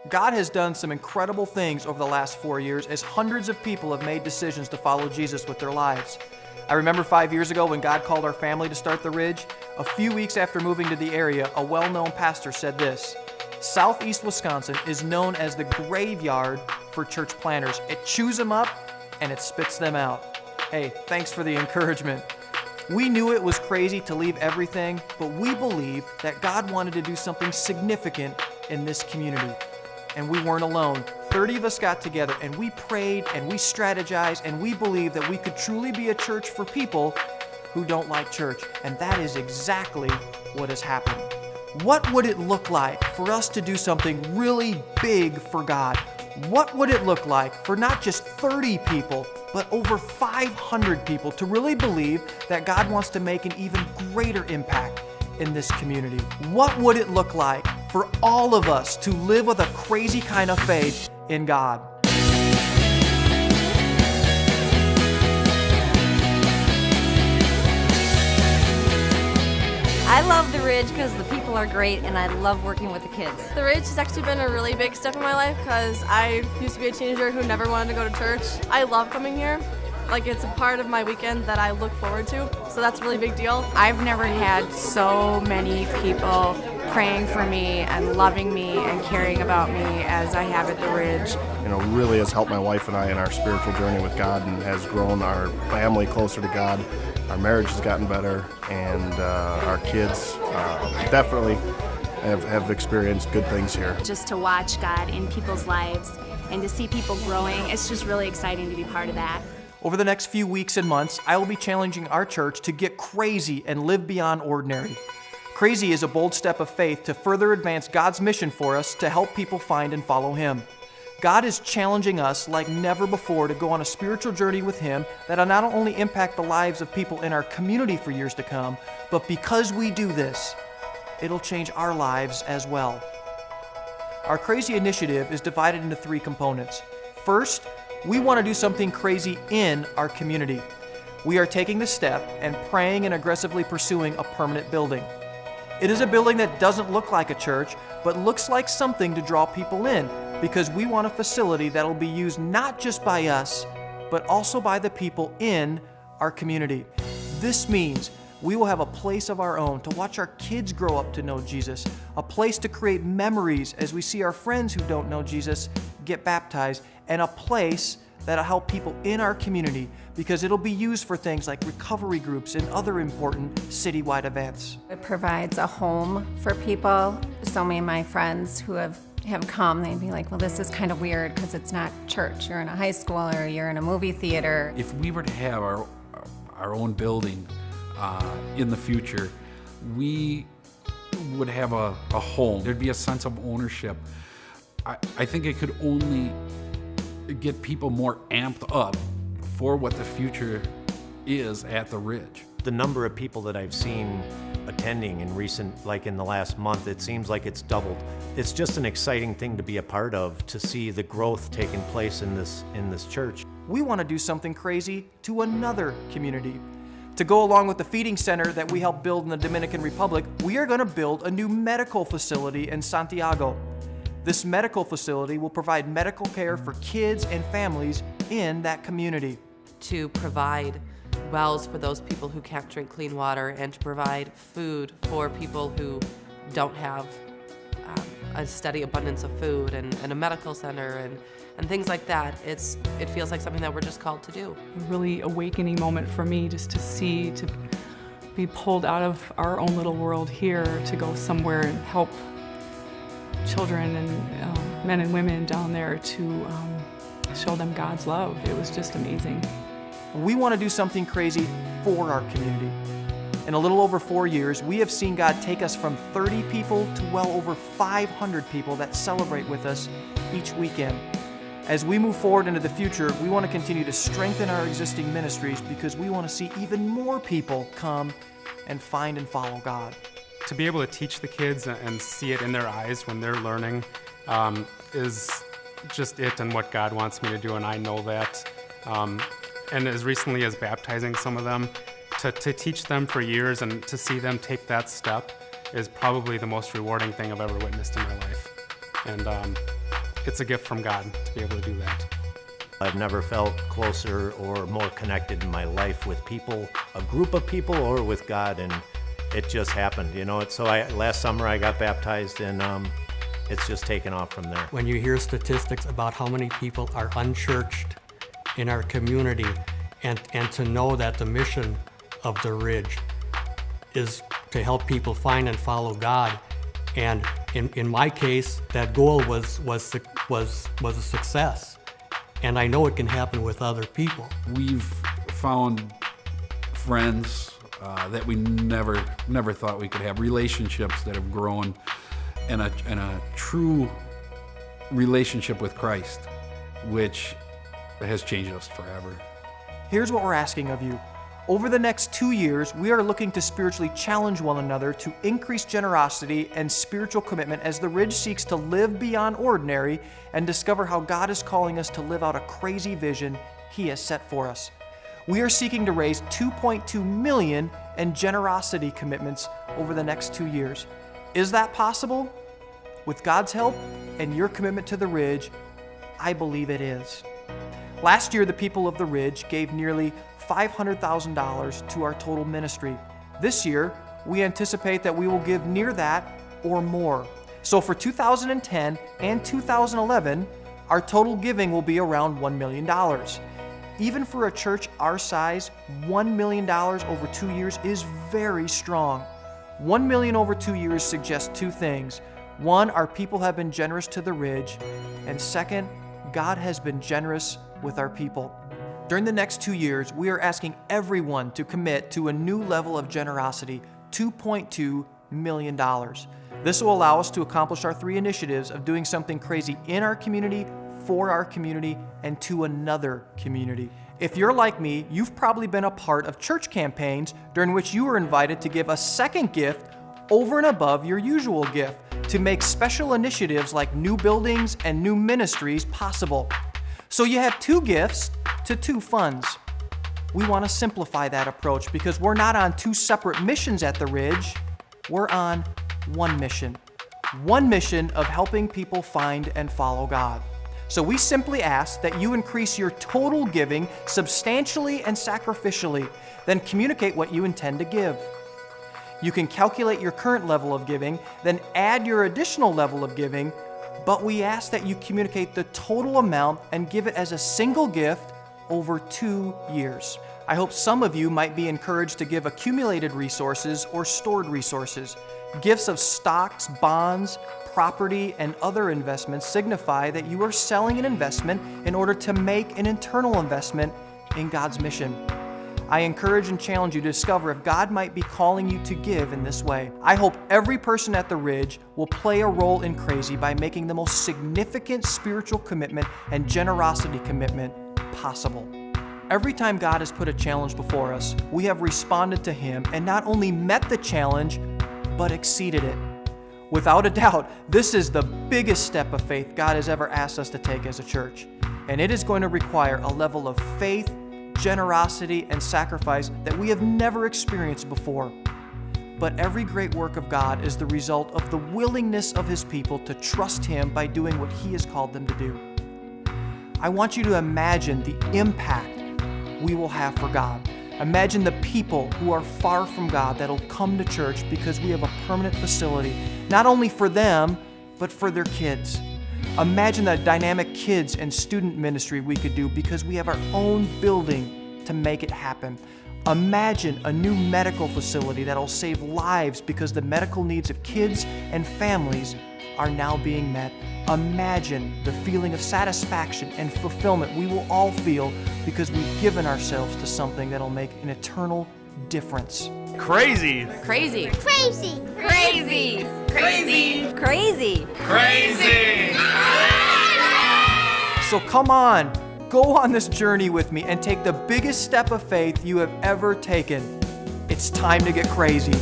God has done some incredible things over the last 4 years as hundreds of people have made decisions to follow Jesus with their lives. I remember 5 years ago when God called our family to start the Ridge. A few weeks after moving to the area, a well-known pastor said this: Southeast Wisconsin is known as the graveyard for church planners. It chews them up and it spits them out. Hey, thanks for the encouragement. We knew it was crazy to leave everything, but we believed that God wanted to do something significant in this community. And we weren't alone. 30 of us got together and we prayed and we strategized and we believed that we could truly be a church for people who don't like church. And that is exactly what has happened. What would it look like for us to do something really big for God? What would it look like for not just 30 people, but over 500 people to really believe that God wants to make an even greater impact in this community? What would it look like for all of us to live with a crazy kind of faith in God? I love the Ridge because the people are great and I love working with the kids. The Ridge has actually been a really big step in my life because I used to be a teenager who never wanted to go to church. I love coming here. Like, it's a part of my weekend that I look forward to, so that's a really big deal. I've never had so many people praying for me and loving me and caring about me as I have at the Ridge. You know, really has helped my wife and I in our spiritual journey with God and has grown our family closer to God. Our marriage has gotten better, and our kids definitely have experienced good things here. Just to watch God in people's lives and to see people growing, it's just really exciting to be part of that. Over the next few weeks and months, I will be challenging our church to get crazy and live beyond ordinary. Crazy is a bold step of faith to further advance God's mission for us to help people find and follow Him. God is challenging us like never before to go on a spiritual journey with Him that'll not only impact the lives of people in our community for years to come, but because we do this, it'll change our lives as well. Our Crazy initiative is divided into 3 components. First, we want to do something crazy in our community. We are taking the step and praying and aggressively pursuing a permanent building. It is a building that doesn't look like a church, but looks like something to draw people in, because we want a facility that'll be used not just by us, but also by the people in our community. This means we will have a place of our own to watch our kids grow up to know Jesus, a place to create memories as we see our friends who don't know Jesus get baptized, and a place that'll help people in our community because it'll be used for things like recovery groups and other important citywide events. It provides a home for people. So many of my friends who have come, they'd be like, well, this is kind of weird because it's not church. You're in a high school or you're in a movie theater. If we were to have our own building in the future, we would have a home. There'd be a sense of ownership. I think it could only get people more amped up for what the future is at the Ridge. The number of people that I've seen attending in the last month, it seems like it's doubled. It's just an exciting thing to be a part of, to see the growth taking place in this church. We want to do something crazy to another community. To go along with the feeding center that we helped build in the Dominican Republic, we are going to build a new medical facility in Santiago. This medical facility will provide medical care for kids and families in that community. To provide wells for those people who can't drink clean water, and to provide food for people who don't have a steady abundance of food, and a medical center and things like that. It feels like something that we're just called to do. A really awakening moment for me, just to be pulled out of our own little world here to go somewhere and help children and men and women down there to show them God's love. It was just amazing. We want to do something crazy for our community. In a little over 4 years, we have seen God take us from 30 people to well over 500 people that celebrate with us each weekend. As we move forward into the future, we want to continue to strengthen our existing ministries because we want to see even more people come and find and follow God. To be able to teach the kids and see it in their eyes when they're learning is just it and what God wants me to do, and I know that. And as recently as baptizing some of them, to teach them for years and to see them take that step is probably the most rewarding thing I've ever witnessed in my life. And it's a gift from God to be able to do that. I've never felt closer or more connected in my life with people, a group of people, or with God, and it just happened, you know. Last summer I got baptized, and it's just taken off from there. When you hear statistics about how many people are unchurched in our community, and to know that the mission of the Ridge is to help people find and follow God, and in my case, that goal was a success. And I know it can happen with other people. We've found friends that we never thought we could have, relationships that have grown, and a true relationship with Christ, which has changed us forever. Here's what we're asking of you. Over the next 2 years, we are looking to spiritually challenge one another to increase generosity and spiritual commitment as the Ridge seeks to live beyond ordinary and discover how God is calling us to live out a crazy vision He has set for us. We are seeking to raise $2.2 million in generosity commitments over the next 2 years. Is that possible? With God's help and your commitment to the Ridge, I believe it is. Last year, the people of the Ridge gave nearly $500,000 to our total ministry. This year, we anticipate that we will give near that or more. So for 2010 and 2011, our total giving will be around $1 million. Even for a church our size, $1 million over 2 years is very strong. $1 million over 2 years suggests two things. One, our people have been generous to the Ridge, and second, God has been generous with our people. During the next 2 years, we are asking everyone to commit to a new level of generosity, $2.2 million. This will allow us to accomplish our 3 initiatives of doing something crazy in our community, for our community, and to another community. If you're like me, you've probably been a part of church campaigns during which you were invited to give a second gift over and above your usual gift to make special initiatives like new buildings and new ministries possible. So you have 2 gifts to 2 funds. We want to simplify that approach because we're not on 2 separate missions at the Ridge. We're on one mission. One mission of helping people find and follow God. So we simply ask that you increase your total giving substantially and sacrificially, then communicate what you intend to give. You can calculate your current level of giving, then add your additional level of giving, but we ask that you communicate the total amount and give it as a single gift over 2 years. I hope some of you might be encouraged to give accumulated resources or stored resources. Gifts of stocks, bonds, property, and other investments signify that you are selling an investment in order to make an internal investment in God's mission. I encourage and challenge you to discover if God might be calling you to give in this way. I hope every person at the Ridge will play a role in Crazy by making the most significant spiritual commitment and generosity commitment possible. Every time God has put a challenge before us, we have responded to Him and not only met the challenge, but exceeded it. Without a doubt, this is the biggest step of faith God has ever asked us to take as a church. And it is going to require a level of faith, generosity, and sacrifice that we have never experienced before. But every great work of God is the result of the willingness of His people to trust Him by doing what He has called them to do. I want you to imagine the impact we will have for God. Imagine the people who are far from God that'll come to church because we have a permanent facility, not only for them, but for their kids. Imagine the dynamic kids and student ministry we could do because we have our own building to make it happen. Imagine a new medical facility that'll save lives because the medical needs of kids and families are now being met. Imagine the feeling of satisfaction and fulfillment we will all feel because we've given ourselves to something that'll make an eternal difference. Crazy. Crazy. Crazy. Crazy. Crazy. Crazy. Crazy. So come on, go on this journey with me and take the biggest step of faith you have ever taken. It's time to get crazy.